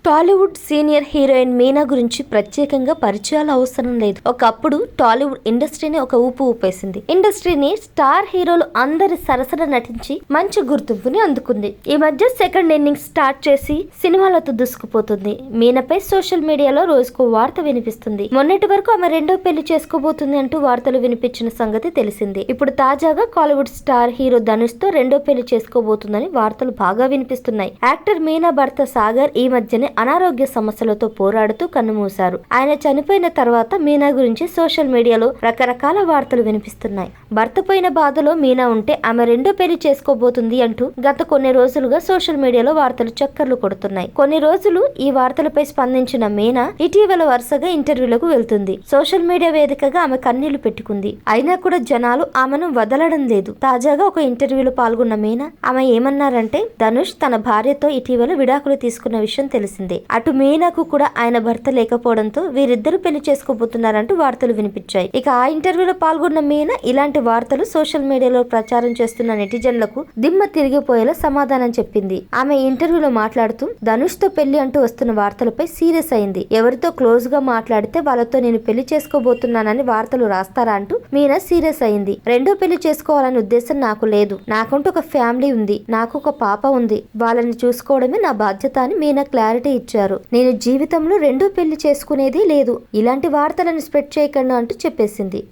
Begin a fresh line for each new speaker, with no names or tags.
Tollywood senior heroine Meena గురించి ప్రత్యేకంగా పరిచయాలు అవసరం లేదు. ఒకప్పుడు టాలీవుడ్ ఇండస్ట్రీని ఒక ఊపు ఊపేసింది. ఇండస్ట్రీని స్టార్ హీరోలు అందరి సరసన నటించి మంచి గుర్తింపుని అందుకుంది. ఈ మధ్య సెకండ్ ఇన్నింగ్స్ స్టార్ట్ చేసి సినిమాలతో దూసుకుపోతుంది. మీనాపై సోషల్ మీడియాలో రోజుకు వార్త వినిపిస్తుంది. మొన్నటి వరకు ఆమె రెండో పెళ్లి చేసుకోబోతుంది అంటూ వార్తలు వినిపించిన సంగతి తెలిసిందే. ఇప్పుడు తాజాగా కాలీవుడ్ స్టార్ హీరో ధనుష్ తో రెండో పెళ్లి చేసుకోబోతుందని వార్తలు బాగా వినిపిస్తున్నాయి. యాక్టర్ మీనా భర్త సాగర్ ఈ మధ్యనే అనారోగ్య సమస్యలతో పోరాడుతూ కన్నుమూశారు. ఆయన చనిపోయిన తర్వాత మీనా గురించి సోషల్ మీడియాలో రకరకాల వార్తలు వినిపిస్తున్నాయి. భర్త పోయిన బాధలో మీనా ఉంటే ఆమె రెండో పెళ్లి చేసుకోబోతుంది అంటూ గత కొన్ని రోజులుగా సోషల్ మీడియాలో వార్తలు చక్కర్లు కొడుతున్నాయి. కొన్ని రోజులు ఈ వార్తలపై స్పందించిన మీనా ఇటీవల వరుసగా ఇంటర్వ్యూలకు వెళ్తుంది. సోషల్ మీడియా వేదికగా ఆమె కన్నీళ్లు పెట్టుకుంది. అయినా కూడా జనాలు ఆమెను వదలడం లేదు. తాజాగా ఒక ఇంటర్వ్యూలో పాల్గొన్న మీనా ఆమె ఏమన్నారంటే, ధనుష్ తన భార్యతో ఇటీవల విడాకులు తీసుకున్న విషయం తెలిసిందే. అటు మీనాకు కూడా ఆయన భర్త లేకపోవడంతో వీరిద్దరు పెళ్లి చేసుకోబోతున్నారంటూ వార్తలు వినిపించాయి. ఇక ఆ ఇంటర్వ్యూలో పాల్గొన్న మీనా ఇలాంటి వార్తలు సోషల్ మీడియాలో ప్రచారం చేస్తున్న నెటిజన్లకు దిమ్మ తిరిగిపోయేలా సమాధానం చెప్పింది. ఆమె ఇంటర్వ్యూలో మాట్లాడుతూ ధనుష్ తో పెళ్లి అంటూ వస్తున్న వార్తలపై సీరియస్ అయింది. ఎవరితో క్లోజ్ గా మాట్లాడితే వాళ్ళతో నేను పెళ్లి చేసుకోబోతున్నానని వార్తలు రాస్తారా అంటూ మీనా సీరియస్ అయింది. రెండో పెళ్లి చేసుకోవాలనే ఉద్దేశం నాకు లేదు. నాకంటూ ఒక ఫ్యామిలీ ఉంది. నాకు ఒక పాప ఉంది. వాళ్ళని చూసుకోవడమే నా బాధ్యత అని మీనా క్లారిటీ ఇచ్చారు. నేను జీవితంలో రెండో పెళ్లి చేసుకునేది లేదు. ఇలాంటి వార్తలను స్ప్రెడ్ చేయకండి అంటూ చెప్పేసింది.